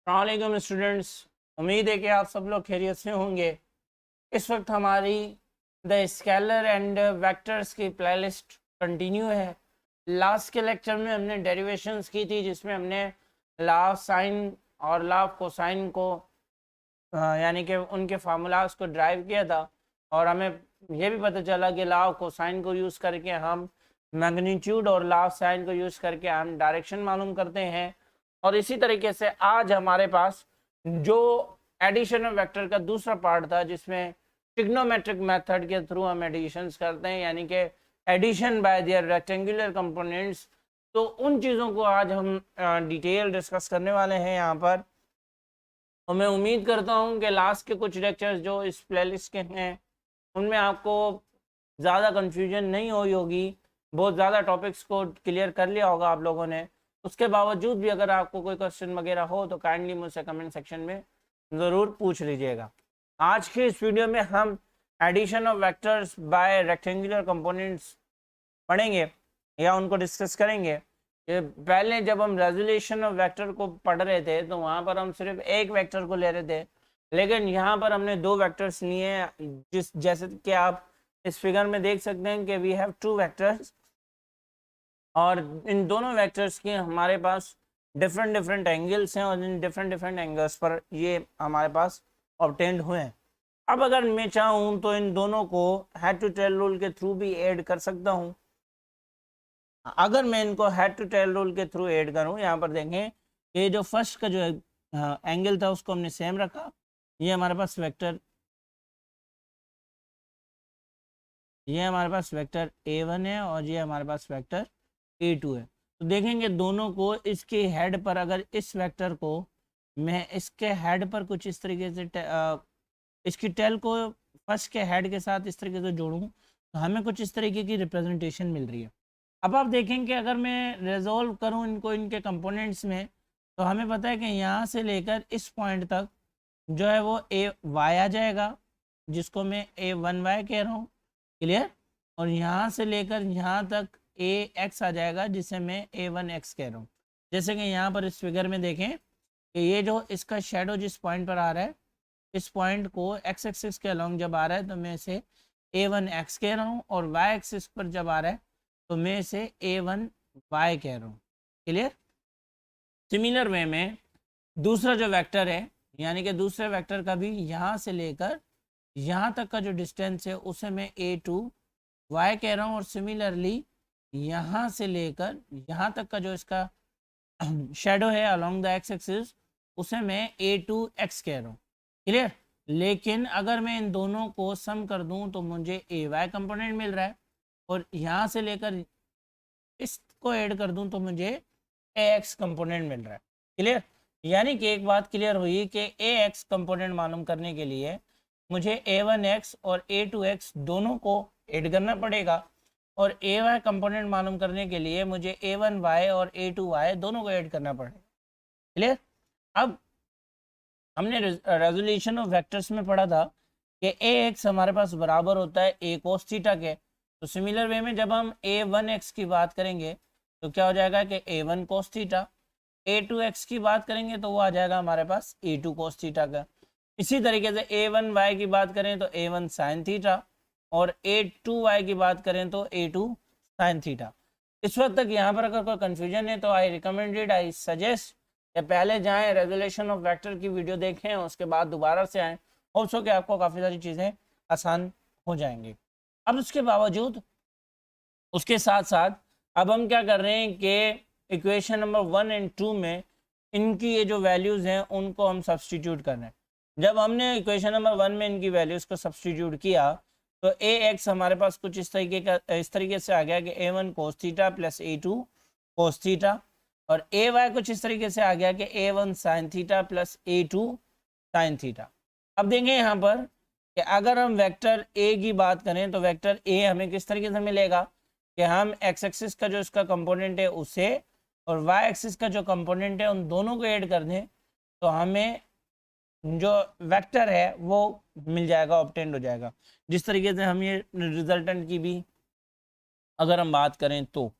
अस्सलामुअलैकुम स्टूडेंट्स, उम्मीद है कि आप सब लोग खैरियत से होंगे। इस वक्त हमारी द स्केलर एंड वेक्टर्स की प्लेलिस्ट कंटिन्यू है। लास्ट के लेक्चर में हमने डेरिवेशंस की थी, जिसमें हमने लॉ ऑफ साइन और लॉ ऑफ कोसाइन को यानी कि उनके फार्मूलाज को ड्राइव किया था, और हमें यह भी पता चला कि लॉ ऑफ कोसाइन को यूज़ करके हम मैग्नीट्यूड और लॉ ऑफ साइन को यूज़ करके हम डायरेक्शन मालूम करते हैं। और इसी तरीके से आज हमारे पास जो एडिशन ऑफ वेक्टर का दूसरा पार्ट था, जिसमें ट्रिग्नोमेट्रिक मेथड के थ्रू हम एडिशंस करते हैं, यानी कि addition by their rectangular components. तो उन चीज़ों को आज हम डिटेल डिस्कस करने वाले हैं यहाँ पर। और मैं उम्मीद करता हूँ कि लास्ट के कुछ लेक्चर्स जो इस प्लेलिस्ट के हैं उनमें आपको ज़्यादा कन्फ्यूजन नहीं हुई होगी, बहुत ज़्यादा टॉपिक्स को क्लियर कर लिया होगा आप लोगों ने। उसके बावजूद भी अगर आपको कोई क्वेश्चन वगैरह हो तो काइंडली मुझसे कमेंट सेक्शन में ज़रूर पूछ लीजिएगा। आज के इस वीडियो में हम addition of vectors by rectangular components पढ़ेंगे या उनको डिस्कस करेंगे। ये पहले जब हम रेजोल्यूशन ऑफ वेक्टर को पढ़ रहे थे तो वहाँ पर हम सिर्फ एक वेक्टर को ले रहे थे, लेकिन यहाँ पर हमने दो वेक्टर्स लिए हैं, जैसे कि आप इस फिगर में देख सकते हैं कि वी हैव टू वेक्टर्स, और इन दोनों वेक्टर्स के हमारे पास डिफरेंट एंगल्स हैं, और इन डिफरेंट एंगल्स पर ये हमारे पास ऑब्टेन्ड हुए हैं। अब अगर मैं चाहूँ तो इन दोनों को हेड टू टेल रूल के थ्रू भी ऐड कर सकता हूँ। अगर मैं इनको हेड टू टेल रूल के थ्रू ऐड करूँ, यहाँ पर देखें ये जो फर्स्ट का जो एंगल था उसको हमने सेम रखा। ये हमारे पास वेक्टर A1 है और ये हमारे पास वेक्टर A2 है। तो देखेंगे दोनों को इसके हेड पर, अगर इस वेक्टर को मैं इसके हेड पर कुछ इस तरीके से इसकी टेल को फर्स्ट के हेड के साथ इस तरीके से जोड़ूं तो हमें कुछ इस तरीके की रिप्रेजेंटेशन मिल रही है। अब आप देखेंगे अगर मैं रिजोल्व करूं इनको इनके कंपोनेंट्स में, तो हमें पता है कि यहाँ से लेकर इस पॉइंट तक जो है वो A-Y आ जाएगा, जिसको मैं A1Y कह रहा हूँ। क्लियर? और यहाँ से लेकर यहाँ तक AX आ जाएगा, जिसे मैं A1X कह रहा हूँ। जैसे कि यहाँ पर इस फिगर में देखें कि ये जो इसका शेडो जिस पॉइंट पर आ रहा है, इस पॉइंट को एक्स एक्सिस के अलॉन्ग जब आ रहा है तो मैं इसे A1X कह रहा हूँ, और Y एक्सिस पर जब आ रहा है तो मैं इसे A1Y कह रहा हूँ। क्लियर? सिमिलर वे में दूसरा जो वेक्टर है, यानी कि दूसरे वेक्टर का भी यहाँ से लेकर यहाँ तक का जो डिस्टेंस है उसे मैं A2Y कह रहा हूँ, और सिमिलरली यहाँ से लेकर यहाँ तक का जो इसका शेडो है अलोंग द एक्स एक्सिस उसे मैं A2X कह रहा हूँ। क्लियर? लेकिन अगर मैं इन दोनों को सम कर दूं तो मुझे AY कंपोनेंट मिल रहा है, और यहाँ से लेकर इसको ऐड कर दूं तो मुझे AX कंपोनेंट मिल रहा है। क्लियर? यानी कि एक बात क्लियर हुई कि AX कंपोनेंट मालूम करने के लिए मुझे A1X और A2X दोनों को ऐड करना पड़ेगा, और AY कंपोनेंट मालूम करने के लिए मुझे A1Y और A2Y दोनों को ऐड करना पड़ेगा। क्लियर? अब हमने रेजोल्यूशन ऑफ वेक्टर्स में पढ़ा था कि AX हमारे पास बराबर होता है A cos थीटा के। तो सिमिलर वे में जब हम A1X की बात करेंगे तो क्या हो जाएगा कि A1 cos थीटा। A2X की बात करेंगे तो वो आ जाएगा हमारे पास A2 cos थीटा का। इसी तरीके से A1Y की बात करें तो A1 sin थीटा, और A2Y की बात करें तो A2 sin थीटा। इस वक्त तक यहाँ पर अगर कोई कन्फ्यूजन है तो आई सजेस्ट या पहले जाएं रेजोल्यूशन ऑफ वेक्टर की वीडियो देखें, उसके बाद दोबारा से आएँ। होप्स हो कि आपको काफ़ी सारी चीज़ें आसान हो जाएंगी। अब उसके बावजूद उसके साथ साथ अब हम क्या कर रहे हैं कि इक्वेशन नंबर 1 और 2 में इनकी ये जो वैल्यूज़ हैं उनको हम सब्सटीट्यूट कर रहे हैं। जब हमने इक्वेशन नंबर 1 में इनकी वैल्यूज़ को सब्सटीट्यूट किया तो AX हमारे पास कुछ इस तरीके से आ गया कि A1 cos theta plus A2 cos theta, और AY कुछ इस तरीके से आ गया कि A1 sin theta plus A2 sin theta. अब देखें यहाँ पर कि अगर हम वेक्टर A की बात करें तो वेक्टर A हमें किस तरीके से मिलेगा कि हम एक्स एक्सिस का जो इसका कंपोनेंट है उसे और Y एक्सिस का जो कंपोनेंट है उन दोनों को ऐड कर दें तो हमें जो वेक्टर है वो मिल जाएगा, ऑब्टेंड हो जाएगा। जिस तरीके से हम ये रिजल्टेंट की भी अगर हम बात करें तो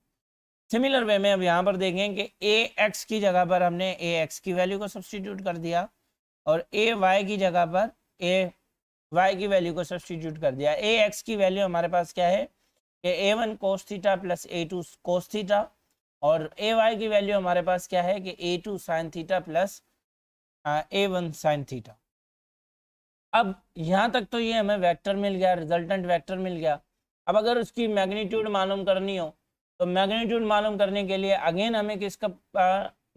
सिमिलर वे में अब यहाँ पर देखें कि ए एक्स की जगह पर हमने ए एक्स की वैल्यू को सब्सटीट्यूट कर दिया और ए वाई की जगह पर ए वाई की वैल्यू को सब्सटीट्यूट कर दिया। ए एक्स की वैल्यू हमारे पास क्या है कि A one cos theta plus A two cos theta, और ए वाई की वैल्यू हमारे पास क्या है कि A two sine theta plus A one sine theta. अब यहाँ तक तो ये हमें वेक्टर मिल गया, रिजल्टेंट वेक्टर मिल गया। अब अगर उसकी मैग्नीट्यूड मालूम करनी हो तो मैग्नीट्यूड मालूम करने के लिए अगेन हमें किसका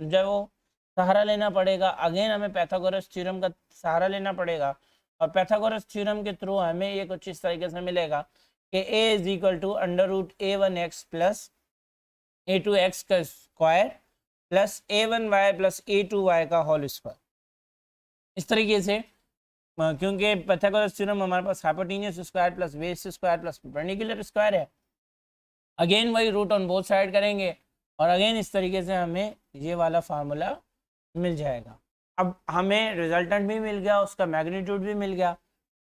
जो वो सहारा लेना पड़ेगा, अगेन हमें पाइथागोरस थ्योरम का सहारा लेना पड़ेगा। और पाइथागोरस थ्योरम के थ्रू हमें ये कुछ इस तरीके से मिलेगा कि a is equal to under root A one X plus A two X का square plus A one Y plus A two Y का होल स्क्वायर। इस तरीके से क्योंकि पाइथागोरस थ्योरम हमारे पास hypotenuse square plus base square plus perpendicular square है, again वही रूट ऑन बोथ साइड करेंगे और अगेन इस तरीके से हमें ये वाला फार्मूला मिल जाएगा। अब हमें रिजल्टेंट भी मिल गया, उसका मैग्नीट्यूड भी मिल गया।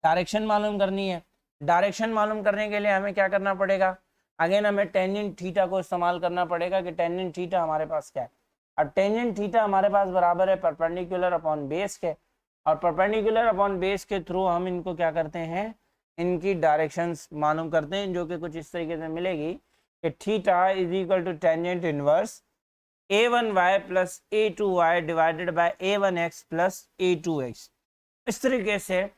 डायरेक्शन मालूम करनी है, डायरेक्शन मालूम करने के लिए हमें क्या करना पड़ेगा, अगेन हमें टेंजेंट थीटा को इस्तेमाल करना पड़ेगा कि टेंजेंट थीटा हमारे पास क्या है। अब टेंजेंट थीटा हमारे पास बराबर है परपेंडिकुलर अपॉन बेस के, और परपेंडिकुलर अपॉन बेस के थ्रू हम इनको क्या करते हैं, इनकी डायरेक्शंस मालूम करते हैं, जो कि कुछ इस तरीके से मिलेगी कि theta is equal to tangent inverse a1y plus a2y divided by a1x plus a2x। इस तरीके से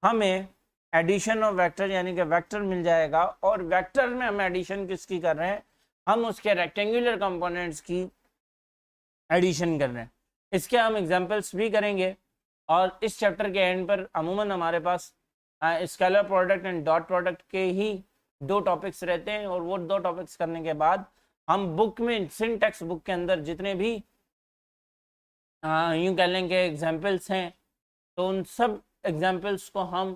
हमें एडिशन ऑफ वेक्टर यानी कि वेक्टर मिल जाएगा। और वेक्टर में हम एडिशन किसकी कर रहे हैं, हम उसके रेक्टेंगुलर कंपोनेंट्स की एडिशन कर रहे हैं। इसके हम एग्जांपल्स भी करेंगे और इस चैप्टर के एंड पर अमूमन हमारे पास scalar product and dot product के ही 2 टॉपिक्स रहते हैं, और वो 2 टॉपिक्स करने के बाद हम बुक में सिंटैक्स बुक के अंदर जितने भी यूँ कह लें कि एग्जाम्पल्स हैं तो उन सब एग्जाम्पल्स को हम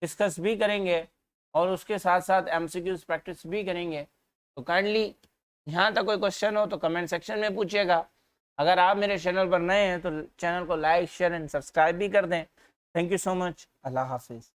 डिस्कस भी करेंगे और उसके साथ साथ एमसीक्यूज प्रैक्टिस भी करेंगे। तो काइंडली यहाँ तक कोई क्वेश्चन हो तो कमेंट सेक्शन में पूछिएगा। अगर आप मेरे चैनल पर नए हैं तो चैनल को लाइक शेयर एंड सब्सक्राइब भी कर दें। Thank you so much. Allah हाफिज़।